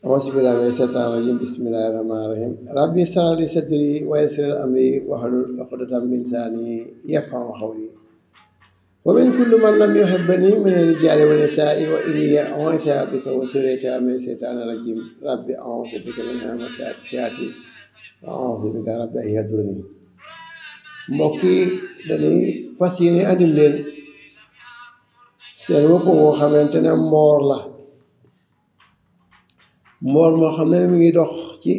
أعوذ بالله من الشيطان الرجيم بسم الله الرحمن الرحيم ربي اشرح لي صدري ويسر أمري واحلل عقدة من لساني يفقهوا قولي ومن كل من لم يحبني من الرجال والنساء وإني أعوذ بك وسريتها من الشيطان الرجيم ربي أعوذ بك من همزات الشياطين وأعوذ بك ربي أن يحضرون mbokk yi dañuy fas yéene andil leen seen wopp woo xamante ne mboor la mboor moo xam ne mi ngi dox ci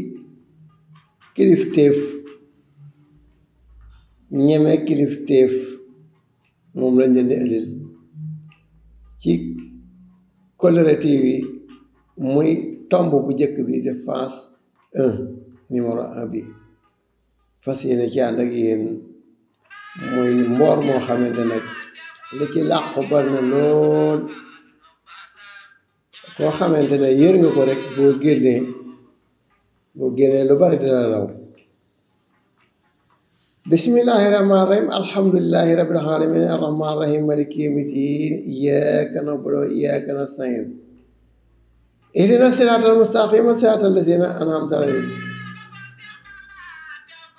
kilifteef ñeme kilifteef moom lañ leen di andil ci Kolere TV muy tomb bu njëkk bi de phase 1 numéro 1 bi fas yéene ci ànd ak yéen muy mboor moo xamante nag li ci làqu bari na lool koo xamante ne yër nga ko rek boo génnee lu bari dina raw bismillahi rahmaani rahim alhamdulillahi rabbil alamin arrahmaani rahim maliki yawmi din iyyaka na'budu wa iyyaka nasta'in ihdina siratal mustaqima siratal lazina an'amta alayhim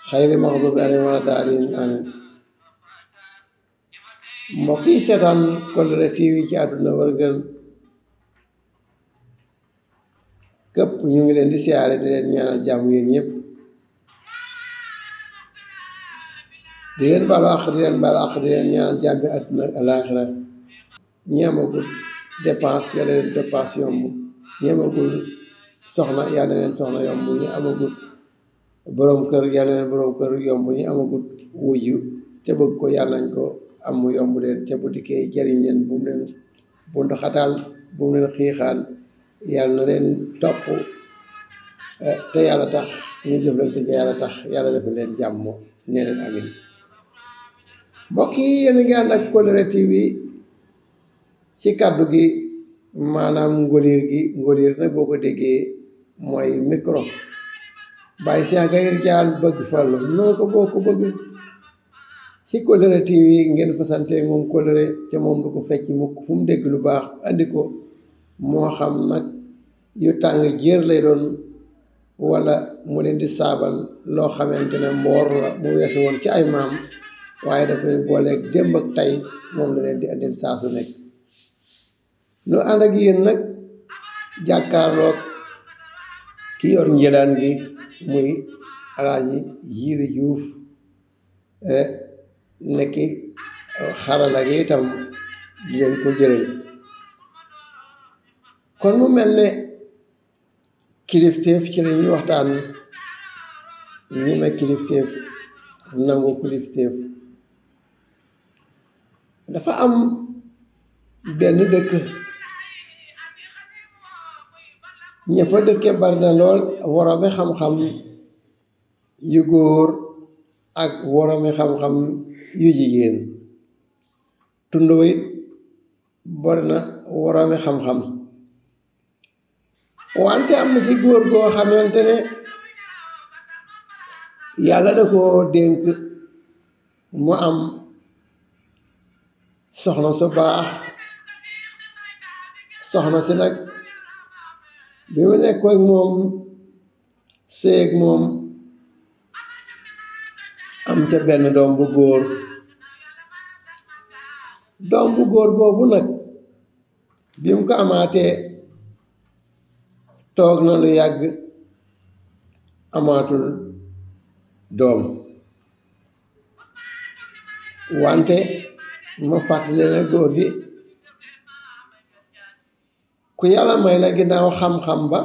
xayri maxdubi alayhim wala daalin amin mbokk yi seetaan Kolere TV ci àdduna wërngël këpp ñu ngi leen di siyaare di leen ñaanal jàmm yéen ñëpp di leen balu àq di leen balu àq di leen ñaanal jàmmi àdduna ak alaaxira ñi amagul dépense yàlla leen dépense yomb ñi amagul soxna yàlla leen soxna yomb ñi amagul boroom kër yàlla leen boroom kër yomb ñi amagul wujju te bëgg ko yàlla nañ ko am mu yomb leen te bu dikkee jariñ leen bu mu leen bundu xataal bu mu leen xiixaan yàlla na leen topp te yàlla tax ñu jëflante ci yàlla tax yàlla defal leen jàmm nee leen amin mbokk yi yéen a ngi ànd ak Kolere TV ci kàddu gi maanaam ngóliir nag boo ko déggee mooy micro bàyyi si agayir jaal bëgg fallu noo ko boo ko bëgg ci Kolere TV ngeen fasante moom Kolere te moom du ko fecc mukk fu mu dégg lu baax andi ko moo xam nag yu tàng jéer lay doon wala mu leen di saabal loo xamante ne mboor la mu weesu woon ci ay maam waaye da koy booleeg démb ak tey moom la leen di andil saa su nekk nu ànd ak yéen nag jàkkaarloog ki yor njëlaan gi muy Alaaji Jiili Juuf nekki xarala gi itam di leen ko jëlal kon mu mel ne kilifteef ci la ñuy waxtaan ñi ma kilifteef nangu kilifteef dafa am benn dëkk ña fa dëkke bari na lool woroomi xam-xam yu góor ak woroomi xam-xam yu jigéen tund wi bari na woroomi xam-xam wante am na ci góor goo xamante ne yàlla da koo dénk mu am soxna su baax soxna si nag bi mu nekkoon ak moom séeg moom am ca benn doom bu góor boobu nag bi mu ko amaatee toog na lu yàgg amaatul doom wante ma fàttali na góor gi ku yàlla may la ginnaaw xam-xam ba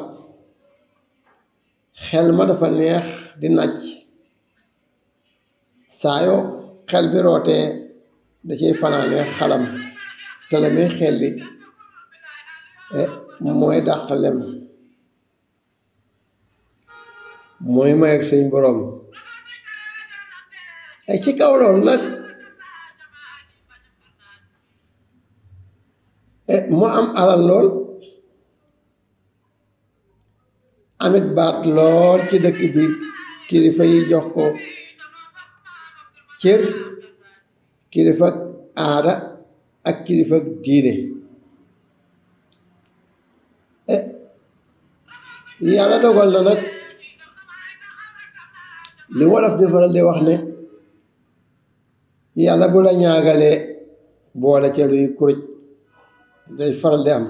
xel ma dafa neex di nàcc saa yoo xel bi rootee da ciy fanaane xalam te la muy xelli mooy dàq lem mooy may ak suñ boroom ci kaw loolu nag mu am alal lool amit baat lool ci dëkk bi kilifa yi jox ko cër kilifa aada ak kilifa diine yàlla dogal na nag li wolof di faral di wax ne yàlla bu la ñaagalee boole ca luy kuruj day faral di am.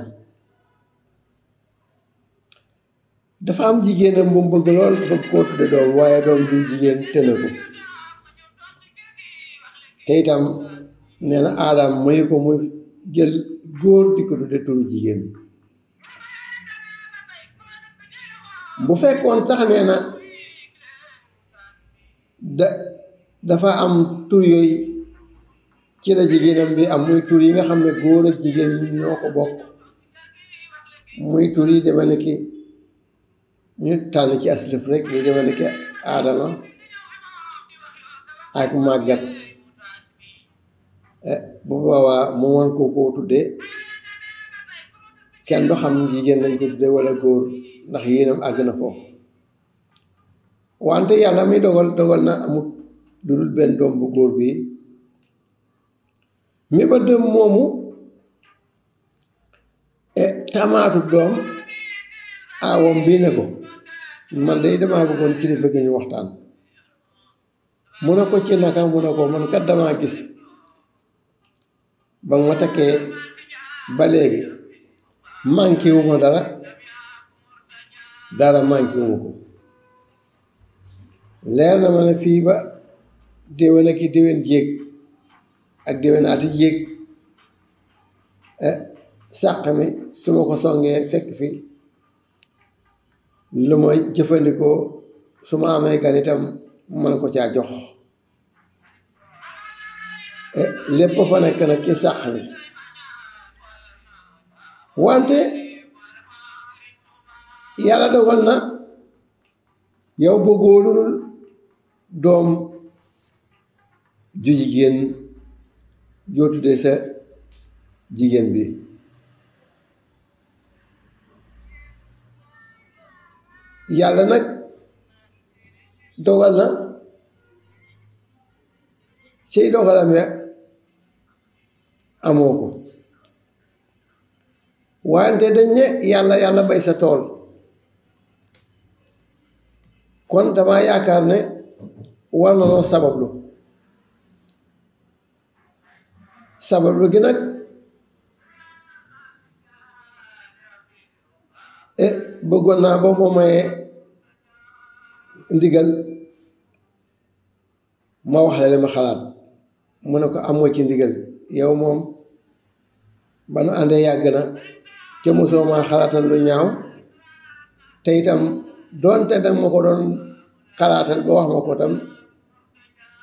dafa am jigéenam bu mu bëgg lool bëgg koo tudde doom waaye doom ju jigéen tëna ko te itam nee na aadam mayu ko muy jël góor di ko tudde turu jigéen. bu fekkoon sax nee na dafa am tur yooyu ci la jigéenam bi am muy tur yi nga xam ne góor ak jigéen ñoo ko bokk, muy tur yi deme ne ki ñu tànn ci aslëf rek lu deme ne ki aadama ak màggat, bu boobaa mu mën koo tuddee kenn du xam jigéen lañ ko tuddee walla góor ndax yéenam àgg na foofu. wante yàlla mi dogal na amut lu dul benn doom bu góor bi mi ba dem moomu tamaatu doom aawam bii ne ko man de damaa bëggoon kilifa gi ñu waxtaan. mu ne ko ci naka, mu ne ko man kat damaa gis ba nga ma takkee ba léegi manqué wu ma dara manqué wu ma ko. leer na ma ne fii ba déwén ak i déwén jéeg ak déwénaati jéeg sàq mi su ma ko songee fekk fi lu ma jëfandikoo su ma amee gan itam man ko caa jox lépp fa nekk nag ci sàq mi. wante yàlla dogal na yow bëggoo lu dul doom ju jigéen joo tuddee sa jigéen bi. yàlla nag dogal na ciy dogalam ya amoo ko, wante dañ ne yàlla bay sa tool. kon dama yaakaar ne war na noo sabablu gi nag bëggoon naa ba moo mayee ndigal ma wax la li ma xalaat. mu ne ko amoo ci ndigal, yow moom ba nu àndee yàgg na te mosoo ma xalaatal lu ñaaw, te itam doonte danga ma ko doon xalaatal ba wax ma ko tam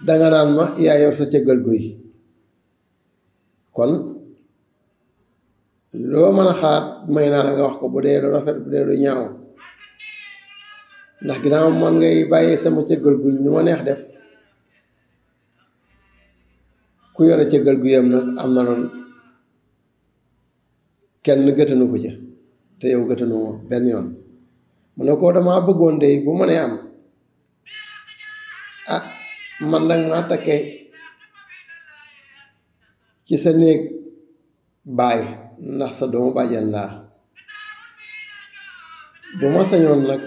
danga naan ma yaa yor sa cëggal guy. kon loo mën a xalaat may naa la nga wax ko, bu dee lu rafet bu dee lu ñaaw, ndax ginnaaw man ngay bàyyee sama cëggal guy ñu ma neex def. ku yore cëggal guyam nag am na lool kenn gëtanu ko ca te yow gëtanu moom benn yoon. mu ne ko damaa bëggoon de bu mënee am man nag maa takkee ci sa néeg baay ndax sa doomu bàjjan laa. bu ma sañoon nag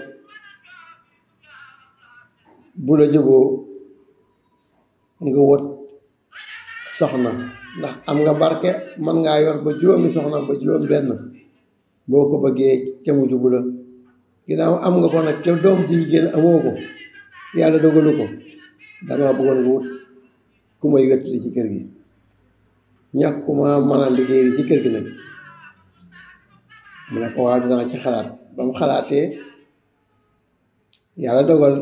bu la juboo nga wët soxna, ndax am nga barke, man ngaa yor ba juróomi soxna ba juróom benn boo ko bëggee ca mu jubu la. ginnaaw am nga ko nag ca doom ji jigéen amoo ko, yàlla dogalu ko, dama bëggoon nga wut ku may wettali ci kër gi, ñàkk ku ma mën a liggéey ci kër gi nag. mu ne ko waaw dinaa ci xalaat. ba mu xalaatee yàlla dogal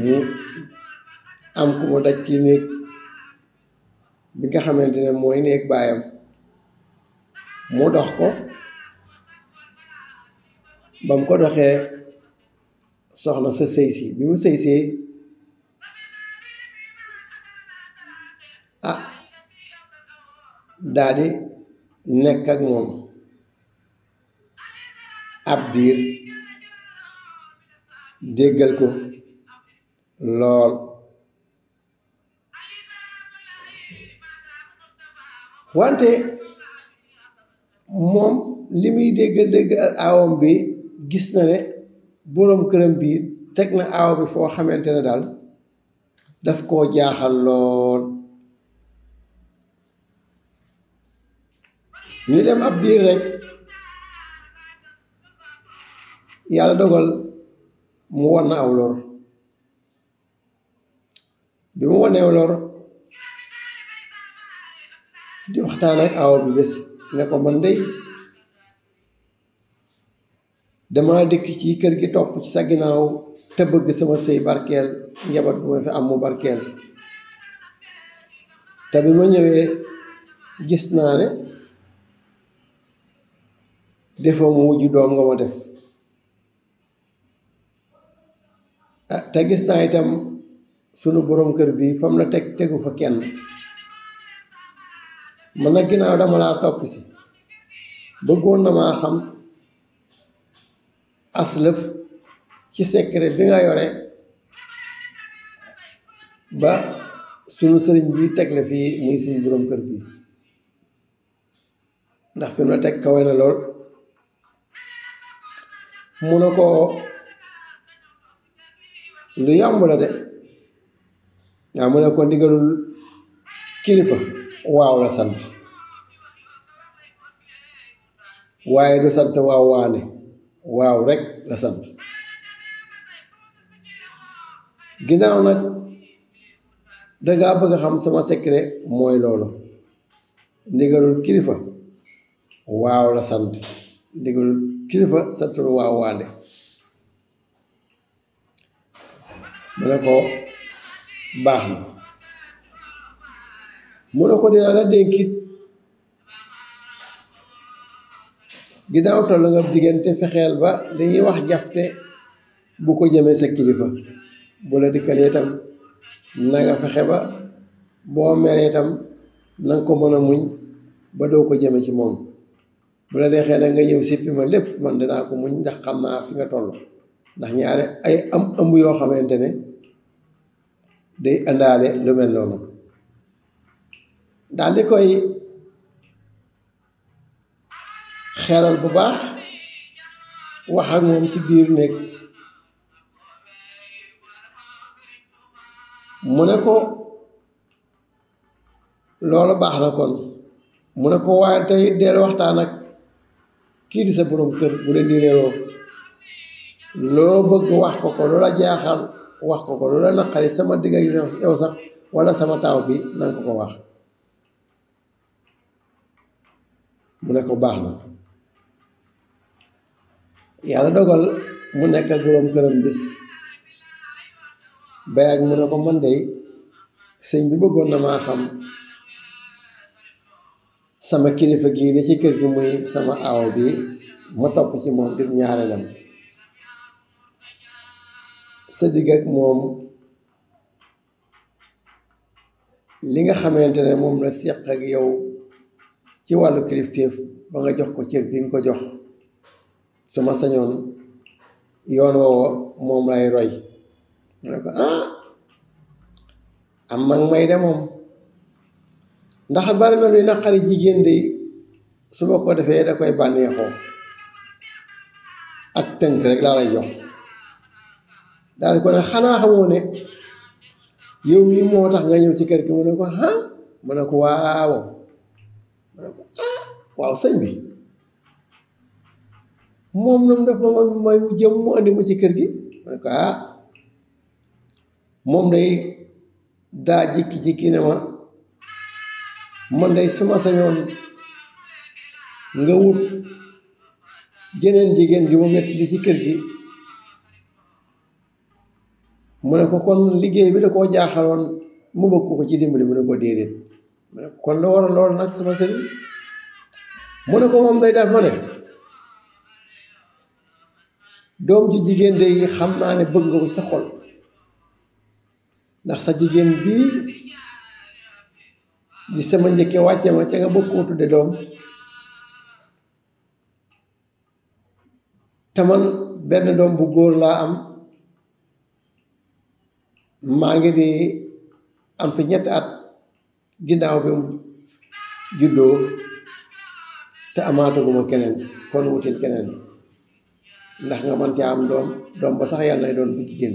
mu am ku mu daj ci néeg bi nga xamante ne mooy néeg baayam, mu dox ko. ba mu ko doxee soxna sa sëy si, bi mu sëy see daal di nekk ak moom ab diir, déggal ko lool. wante moom li muy dégg aawam bi gis na ne boroom këram bi teg na aaw bi foo xamante ne daal daf koo jaaxal lool. ñu dem ab diir rek yàlla dogal mu won na aw lor. bi mu wonee lor di waxtaan ak aaw bi bés ne ko man dey dama dikk ci kër gi topp ci sa ginnaaw te bëgg sama sëy barkeel, njaboot bu ma fi am mu barkeel, te bi ma ñëwee gis naa ne defoo mu wujju doom nga ma def. te gis naa itam sunu boroom kër bi fam la teg tegu fa kenn. man nag ginnaaw dama laa topp si bëggoon na maa xam aslëf ci secret bi nga yore ba sunu sëriñ bi teg la fii muy suñu boroom kër bi, ndax fi mu la teg kawe na lool. mu ne ko lu yomb la de. waaw mu ne ko ndigalul kilifa waaw la sant, waaye du sant waaw waane, waaw rek la sant. ginnaaw nag dangaa bëgg a xam sama secret mooy loolu. ndigalul kilifa waaw la sant, ndigalul kilifa santul waaw waande. mu ne ko baax na. mu ne ko dinaa la dénkit ginnaaw toll nga diggante fexeel ba li ñuy wax jafte bu ko jëmee sa kilifa. bu la dikkalee itam na nga fexe ba boo meree itam na nga ko mën a muñ ba doo ko jëme ci moom. bu la neexee nag nga ñëw sippi ma lépp man dinaa ko muñ, ndax xam naa fi nga toll. ndax ñaare ay ëmb yoo xamante ne day àndaale lu mel noonu. daal di koy xelal bu baax, wax ak moom ci biir néeg. mu ne ko loolu baax na kon. mu ne ko waaye tey deel waxtaan ak kii di sa boroom kër bu leen di réeroo. loo bëgg wax ko loola jaaxal wax ko loola naqari sama digg ak yow sax walla sama taaw bi nanga ko wax. mu ne ko baax na. yàlla dogal mu nekk ak boroom këram bis bay ak mu ne ko man dey sëñ bi bëggoon na maa xam sama kilifa gii ni ci kër gi muy sama aaw bi ma topp ci moom di ñaareelam, sa digg ak moom li nga xamante ne moom la seq ak yow ci wàllu kilifteef ba nga jox ko cër bi nga ko jox. su ma sañoon yoon woowo moom lay roy. mu ne ko am mag may de moom, ndax bari na luy naqari jigéen de su ma ko defee da koy bànneexoo. ak tënk rek laa lay jox. daal ko ne xanaa xamoo ne yow mii moo tax nga ñëw ci kër gi. mu ne ko mu ne ko waaw. mu ne ko waaw sëñ bi moom nam def ma man may jëm mu andi ma ci kër gi. mu ne ko moom day daa jikki-jikki ne ma man day suma sañoon nga wut jeneen jigéen ji mu metti li ci kër gi. mu ne ko kon liggéey bi da koo jaaxaloon mu bëgg ko ci dimbali. mu ne ko déedéet. mu ne ko kon la war a lool nag sama sëriñ. mu ne ko moom day def ma ne doom ji jigéen day xam naa ne bëgg nga ko sa xol, ndax sa jigéen bii di sama njëkke wàcce ma ca nga bëgg koo tudde doom, te man benn doom bu góor laa am. maa ngi di am fi 3 at ginnaaw bi mu juddoo te amaataguma keneen. kon wutil keneen ndax nga mën caa am doom ba sax yàlla nay doon bu jigéen.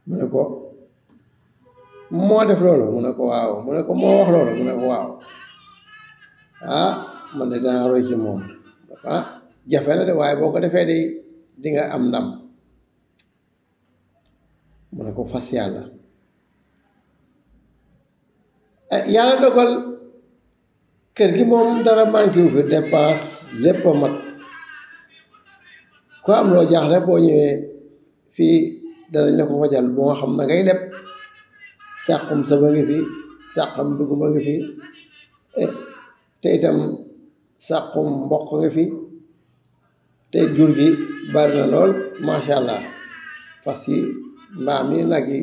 mu ne ko moo def loolu mu ne ko waaw mu ne ko moo wax loolu mu ne ko waaw ah man de danaa roy ci moom ah jafe na de waaye boo ko defee de di nga am ndam. mu ne ko fas yàlla yàlla dogal kër gi moom dara manqué wu fi dépense lépp a mat ku am loo jaaxle boo ñëwee fii danañ la ko fajal moo xam na ngay leb sàqum sa ba ngi fi sàqum dugub ba ngi fi te itam sàqum mboq ngi fi te jur gi bari na lool macha allah fas yi mbaam yi nag yi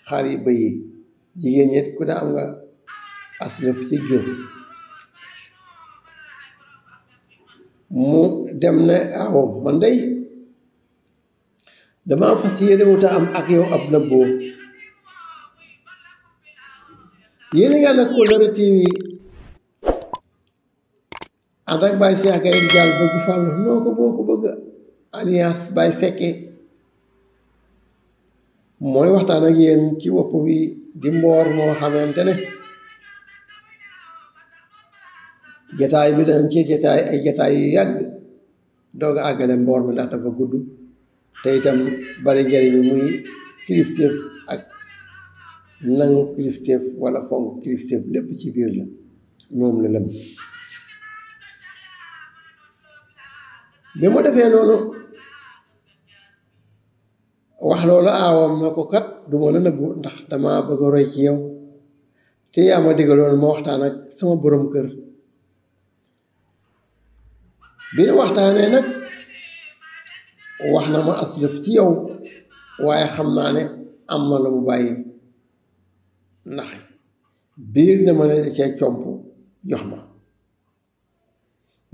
xar yi bëy yi jigéen ñi ku ne am nga aslëf ci jur. mu dem ne awom man day dama fas yéene wuta am ak yow ab nëbboo yéene nga nag Kollëre TV ànd ak Baye Cheikh Gaye Dial bëgg fàllu noo ko boo ko bëgg alliance Baye fekke mooy waxtaan ak yéen ci wopp wi di mboor moo xamante ne jataay bi dañ ci jataay ay jataay yu yàgg doog a àggale mboor mi ndax dafa gudd te itam bari njëriñ muy kilifteef ak nangu kilifteef wala fonk kilifteef lépp ci biir la moom la lëm bi mu defee noonu wax loolu aawam na ko kat du ma la nëbbu ndax dama bëgg a roy ci yow te yaa ma digaloon ma waxtaan ak sama borom kër bi nu waxtaanee nag wax na ma aslëf ci yow waaye xam naa ne am na lu mu bàyyi ndax biir na ma ne da cee comp jox ma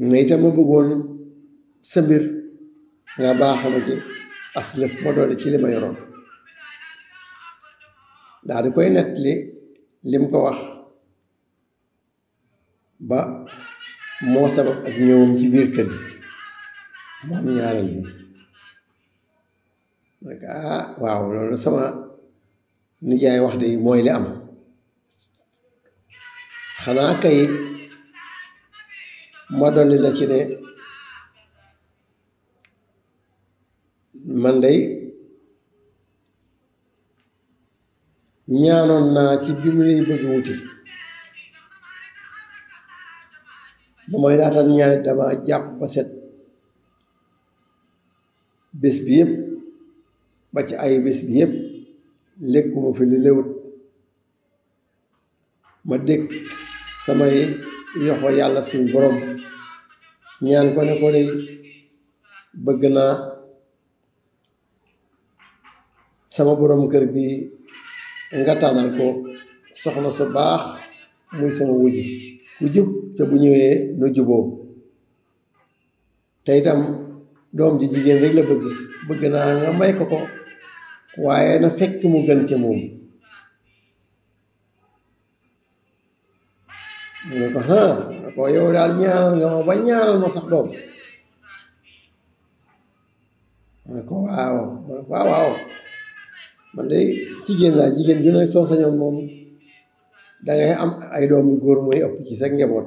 mais itam ma bëggoon sa mbir nga baaxama ci aslëf ma doole ci li ma yoroon daal di koy nettali lim ko wax ba moo sabab ak ñëwam ci biir kër gi moom ñaareel bi nag ah waaw loolu sama nijaay wax de mooy li am xanaa kay ma dolli la ci ne man day ñaanoon naa ci bi mu lay bëgg wuti ba may daataan ñaanit dama jàpp ba set bés bi yëpp ba ci ay bés bi yëpp lekkuma fi lu lewut ma dégg samay yoxo yàlla suñ borom ñaan ko ne ko day bëgg naa sama borom kër bi nga tànnal ko soxna su baax muy sama wujj ku jub te bu ñëwee nu juboo te itam doom ji jigéen rek la bëgg naa nga may ko ko waaye na fekk mu gën ci moom mu ne ko ne ko yow daal ñaanal nga ma ba ñaanal ma sax doom mu ne ko waaw waaw man de jigéen laa jigéen bi ne soo sañoon moom dangay am ay doom yu góor mooy ëpp ci sa njaboot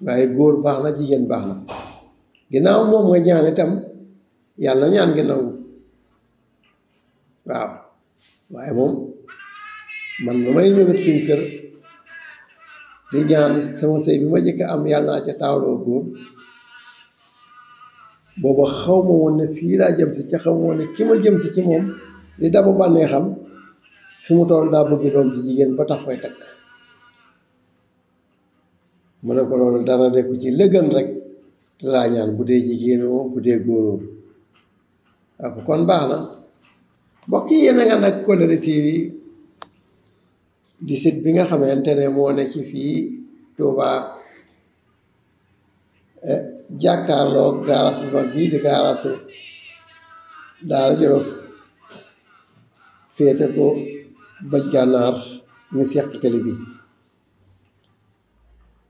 waaye góor baax na jigéen baax na ginnaaw moom nga ñaan itam yàlla ñaan gi nangu waaw waaye moom man lu may ñëwet suñu kër di ñaan sama sëy bi ma jëkk am yàlla naa ca taawloo góor booba xaw ma woon ne fii laa jëm si ca xaw ma woon ne ki ma jëm si ci moom di dabu bànnee xam fi mu toll daa bëgg doom ci jigéen ba tax koy takk mu ne ko loolu dara nekku ci lëgën rek laa ñaan bu dee jigéenoo bu dee góoroo ak kon baax na mbokk yi yéen a nga nag Kollëre TV di site bi nga xamante ne moo ne ci fii Touba jàkkaarloo gaaraas bu mag bii di gaaraasu Daara Jolof féete ko bëj gànnaar ñu seq télé bi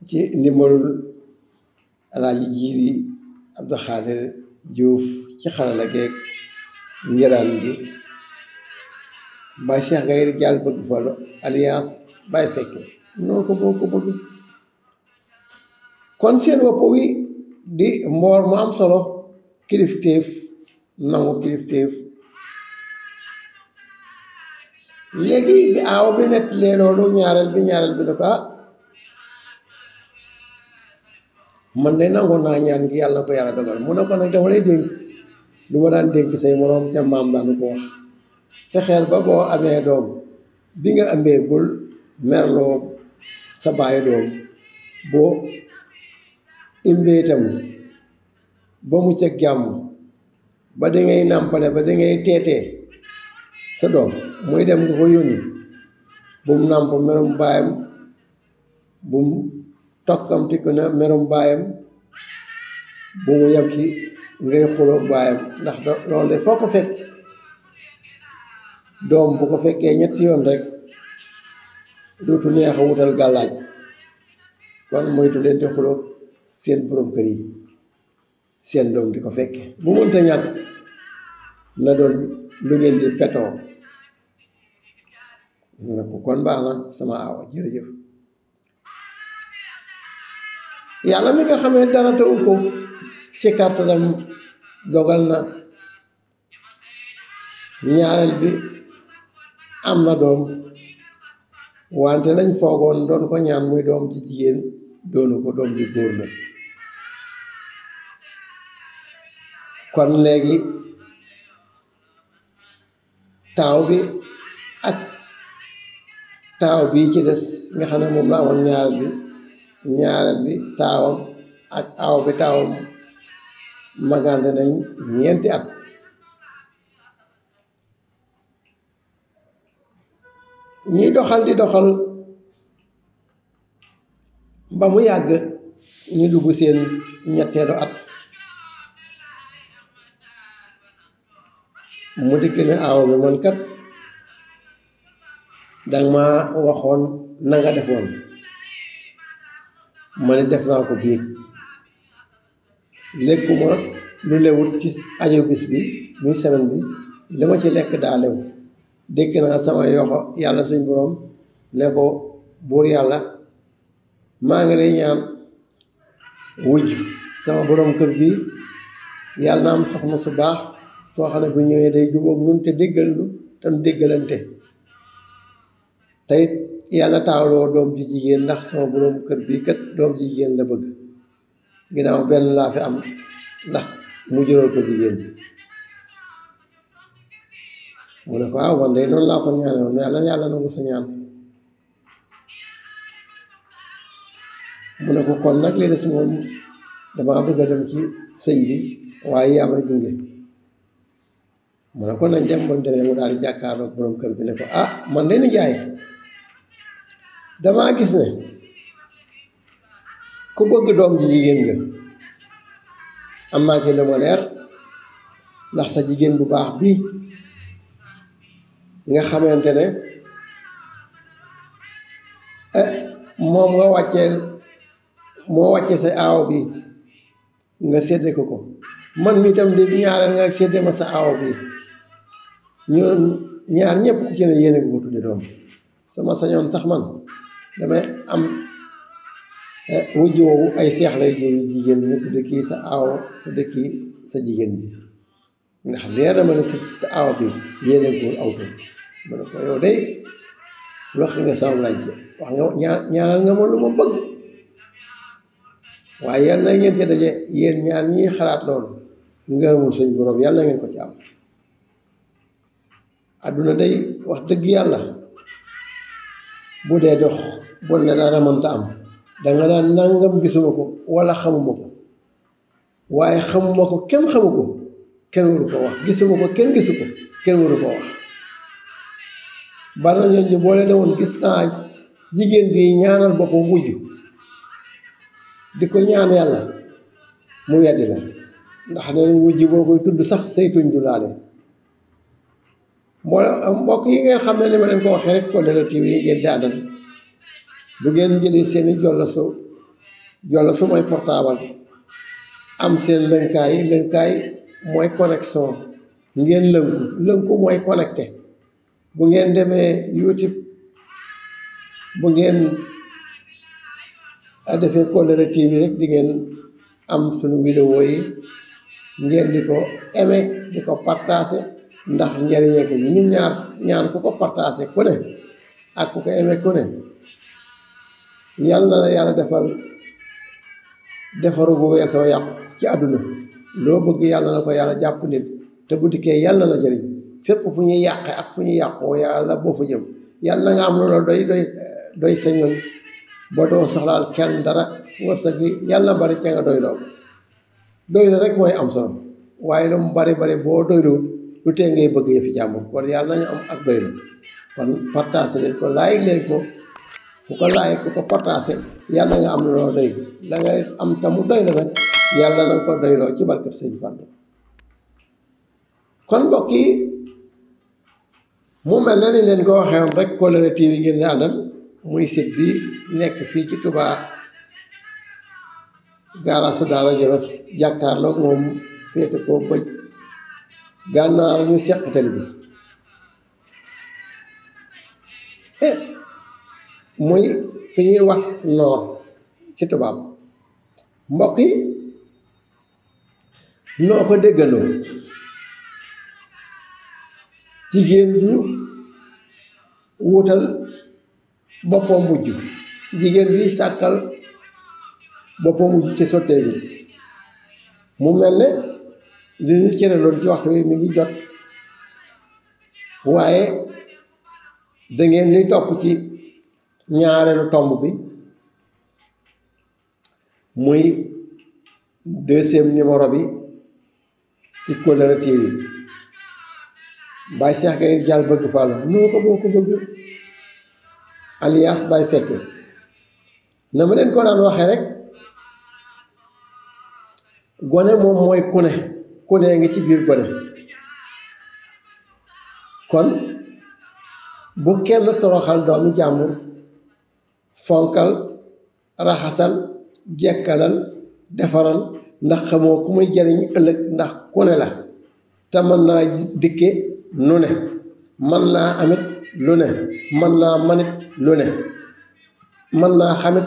ci ndimbalul Alaaji Jiili Abdu Xaadir Juuf ci xarala geeg ngiraan gi Baay Cheikh Gaye Jaal bëgg Fallu alliance Baay Fekke noo ko boo ko bëgg kon seen wopp wi di mboor mu am solo kilifteef nangu kilifteef léegi bi aaw bi nett lee loolu ñaareel bi ne ko man de nangu naa ñaan gi yàlla na ko yàlla dogal mu ne ko nag dama lay dénk lu ma daan dénk say moroom ca maam daanu ko wax fexeel ba boo amee doom bi nga amee bul merloo sa bàyyi doom boo imbee itam ba mu ca jàmm ba dangay nàmpale ba dangay teetee sa doom muy dem nga ko yónni bu mu nàmp merum baayam bu mu tokkamti ko na merum baayam bu mu yem ci ngay xuloo baayam ndax loolu de foo ko fekk doom bu ko fekkee ñetti yoon rek dootu neex a wutal gàllaaj kon moytu leen di xuloo seen borom kër yi seen doom di ko fekke bu mënta ñàkk na doon lu ngeen di petoo na ko kon baax na sama aawa jërëjëf yàlla mi nga xamee dara tawu ko ci kàttanam dogal na ñaareel bi am na doom wante lañ foogoon doon ko ñaan muy doom ji jigéen doonu ko doom ji góor la kon léegi taaw bi ak taaw bii ci des nga xam ne moom la amoon ñaareel bi taawam ak aaw bi taawam magante nañ ñeenti at ñuy doxal di doxal ba mu yàgg ñu dugg seen ñetteelu at mu dikk ne aaw bi man kat danga ma waxoon na nga defoon ma ne def naa ko biig lekkuma lu lewut ci aju bis bi muy semaine bi li ma ci lekk daa lew dégg naa sama yoxo yàlla suñ boroom ne ko buur yàlla maa ngi lay ñaan wujj sama boroom kër bi yàlla na am soxna su baax soo xam ne bu ñëwee day jubóog nun te déggal nu te nu déggalante tey yàlla taawloo doom ji jigéen ndax sama boroom kër bi kat doom ji jigéen la bëgg ginnaaw benn laa fi am ndax mu jural ko jigéen mu ne ko waaw man de noonu laa ko ñaane woon yàlla nangu sa ñaan mu ne ko kon nag li des moom damaa bëgg a dem ci sëñ bi waaye yaa may gunge mu ne ko nañ dem ba mu demee mu daal di jàkkaarloog boroom kër bi ne ko man de nijaay damaa gis ne ku bëgg doom ji jigéen nga am naa ci lu ma leer ndax sa jigéen bu baax bii nga xamante ne moom nga moo wàcce sa aaw bi nga sédde ko man mi tam di ñaareel nga sédde ma sa aaw bi ñoom ñaar ñëpp ku ci ne yéene ko tudde doom sama sañoon sax man damay am wujj woowu ay seex lay jur jigéen ñu tudde kii sa aaw tudde kii sa jigéen bi ndax leer na ma ne sa aaw bi yéene ko aw tur ma ne ko yow day loxi nga sama laaj wax nga ñaanal nga ma lu ma bëgg waaye yal na ngeen ci daje yéen ñaar ñii xalaat loolu ngërëmul suñ borom yal na ngeen ko ci am adduna day wax dëgg yàlla bu dee dox bul ne dara mënta am danga naan nangam gisuma ko wala xamuma ko waaye xamuma ko kenn xamu ko kenn waru ko wax gisuma ko kenn gisu ko kenn waru ko wax bari na ñooñu boo leen woon gis naa jigéen bi ñaanal boppam wujj di ko ñaan yàlla mu weddi la ndax nee nañ wujj boo koy tudd sax saytuñ du laale mbokk yi ngeen xam ne li ma leen ko waxee rek Kollere TV yi ngeen di àndal bu ngeen jëlee seeni jollasu jolo su mooy portable am seen lënkaay mooy connexion ngeen lënku mooy connecté bu ngeen demee YouTube bu ngeen defee Kollere TV rek di ngeen am suñu vidéo yi ngeen di ko aimé di ko partagé ndax njëriñe ki ñun ñaan ku ko partagé ku ne ak ku ko aimé ku ne yàlla na la yàlla defal defaru bu weesoo yàqu ci àdduna loo bëgg yàlla na ko yàlla jàpp nit te bu dikkee yàlla na la jëriñ fépp fu ñuy yàqe ak fu ñuy yàqoo yàlla boo fa jëm yàlla na nga am loola doy sa ñoñ ba doo soxlaal kenn dara wërsëg bi yàlla na bari ca nga doyloo ko doylu rek mooy am solo waaye lu mu bari boo doyluwut lu tee ngay bëgg yëfi jàmbur kon yàlla nañu am ak doylu kon partagé leen ko like leen ko ku ko like ku ko partagé yàlla nga am loo doy la ngay am tamu doy la nag yàlla na nga ko doyloo ci barkeb Sëñ Fallu kon mbokk yi mu mel na ni leen ko waxee woon rek Kollere TV ngeen di àndal muy site bi nekk fii ci Touba gaaraasu Daara Jolof jàkkaarloog moom féete ko bëj gànnaar ñu seq tali bi muy fi ñuy wax noor ci tubaab mbokk yi noo ko déggandoo jigéen ñu wutal boppam mujj jigéen bi sàkkal boppam mujj ci sottee bi mu mel ne li ñu cëraloon ci waxtu wi mi ngi jot waaye dangeen ni topp ci ñaareelu tomb bi muy deuxième numéro bi ci Kollere TV Baye Cheikh Gaye Dial bëgg Fall noo ko boo ko bëgg alias Baye Fekke na ma leen ko daan waxee rek gone moom mooy ku ne ngi ci biir gone kon bu kenn toroxal doomi jàmbur fonkal raxasal jekkalal defaral ndax xamoo ku muy jariñ ëllëg ndax ku ne la te mën naa dikke nu ne mën naa amit lu ne mën naa manit lu ne mën naa xamit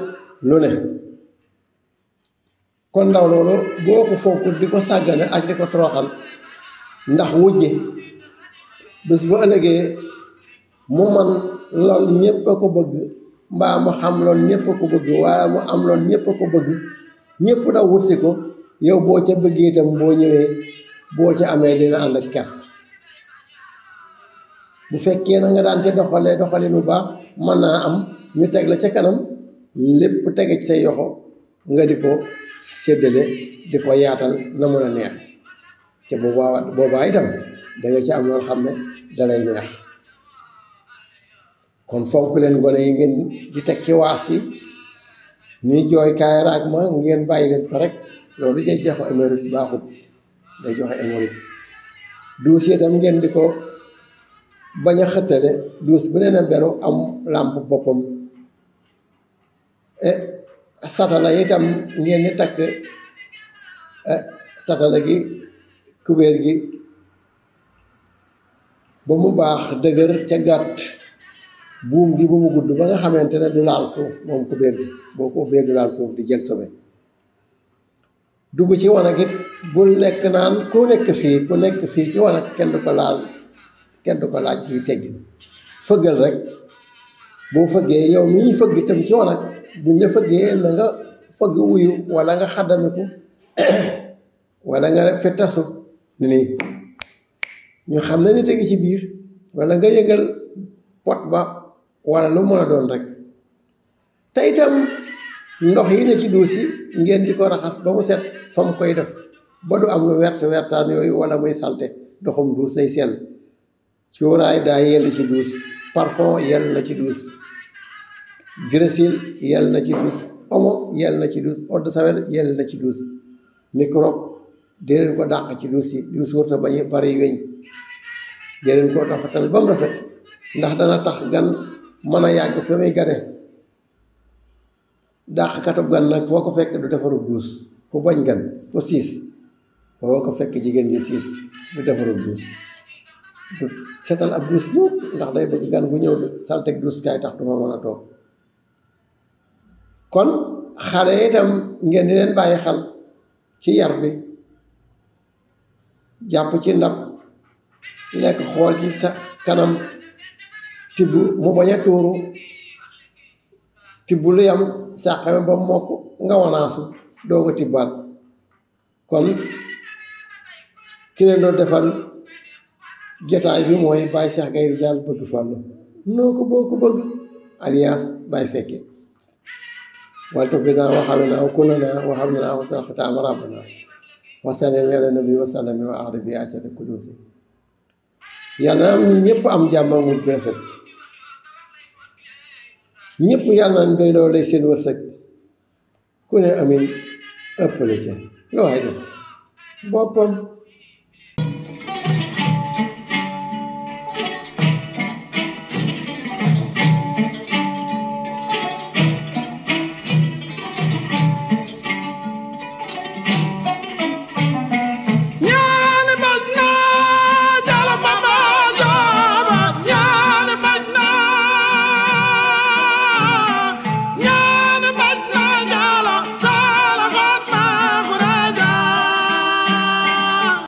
lu ne kon ndaw loolu boo ko fonkut di ko sàggane ak di ko toroxal ndax wujje bés bu ëllëgee mu man lool ñépp a ko bëgg mbaa mu xam lool ñépp a ko bëgg waaye mu am lool ñépp a ko bëgg ñépp daw wutsi ko yow boo ca bëggee itam boo ñëwee boo ca amee dina ànd ak kersa bu fekkee na nga daan ca doxalee bu baax mën naa am ñu teg la ca kanam lépp tege ci say yoxo nga di ko séddale di ko yaatal na mun a neex te boobaa itam danga ci am loolu xam ne dalay neex kon fonk leen gone yi ngeen di teg ci waas yi ñuy jooy kaay raag ma ngeen bàyyi leen fa rek loolu day joxe émérite baaxut day joxe émérite duus itam ngeen di ko bañ a xëttale duus bu nee na beru am làmp boppam satala itam ngeen di takk satala gi kubéer gi ba mu baax dëgër ca gàtt buum gi bu mu gudd ba nga xamante ne du laal suuf moom kubéer gi boo ko ubbee du laal suuf di jël sobe dugg ci wanag it bul nekk naan ku nekk fii ci wanag kenn du ko laal kenn du ko laaj buy teggin fëggal rek boo fëggee yow mi ñuy fëgg itam ci wanag buñ la fëggee na nga fëgg wuyu wala nga xaddamiku wala nga fi tasu ni nii ñu xam ne nit a ngi ci biir wala nga yëgal pot ba wala lu mën a doon rek te itam ndox yi ne ci duus yi ngeen di ko raxas ba mu set fa mu koy def ba du am lu wertaan yooyu wala muy salte ndoxum duus nay sell cuuraay daa yell ci duus parfum yell na ci duus grésil yell na ci duus omo yell na ci duus eau de javel yell na ci duus microbe dee leen ko dàq ci duus yi duus wërta bañ bari weñ dee leen ko rafetal ba mu rafet ndax dana tax gan mën a yàgg fa muy gane dàqkatub gan nag foo ko fekk du defarub duus ku bañ gan ku siis foo ko fekk jigéen ju siis du defarub duus du setal ab duus mukk ndax day bëgg gan bu ñëw salteg duus kaay tax du ma mën a toog kon xale itam ngeen di leen bàyyi xel ci yar bi jàpp ci ndab lekk xool ci sa kanam tibb mu bañ a tuuru tibb lu yam sàqame ba mokk nga wanaasu doo ko tibbaat kon ki leen doon defal jotaay bi mooy Baye Cheikh Gaye Ridial bëgg Fallu noo ko boo ko bëgg alias Baye Fekke waltu bi naa waxalu naa kuna naa waxam naa wasal xitaama rabbana wasallam ala nabi wasallam wa axda bi accata kulusi yàlla am ñëpp am jàmm mujj gu rafet ñëpp yàlla nañ doy loo lay seen wërsëg ku ne amin ëppale ca loo waxee def boppam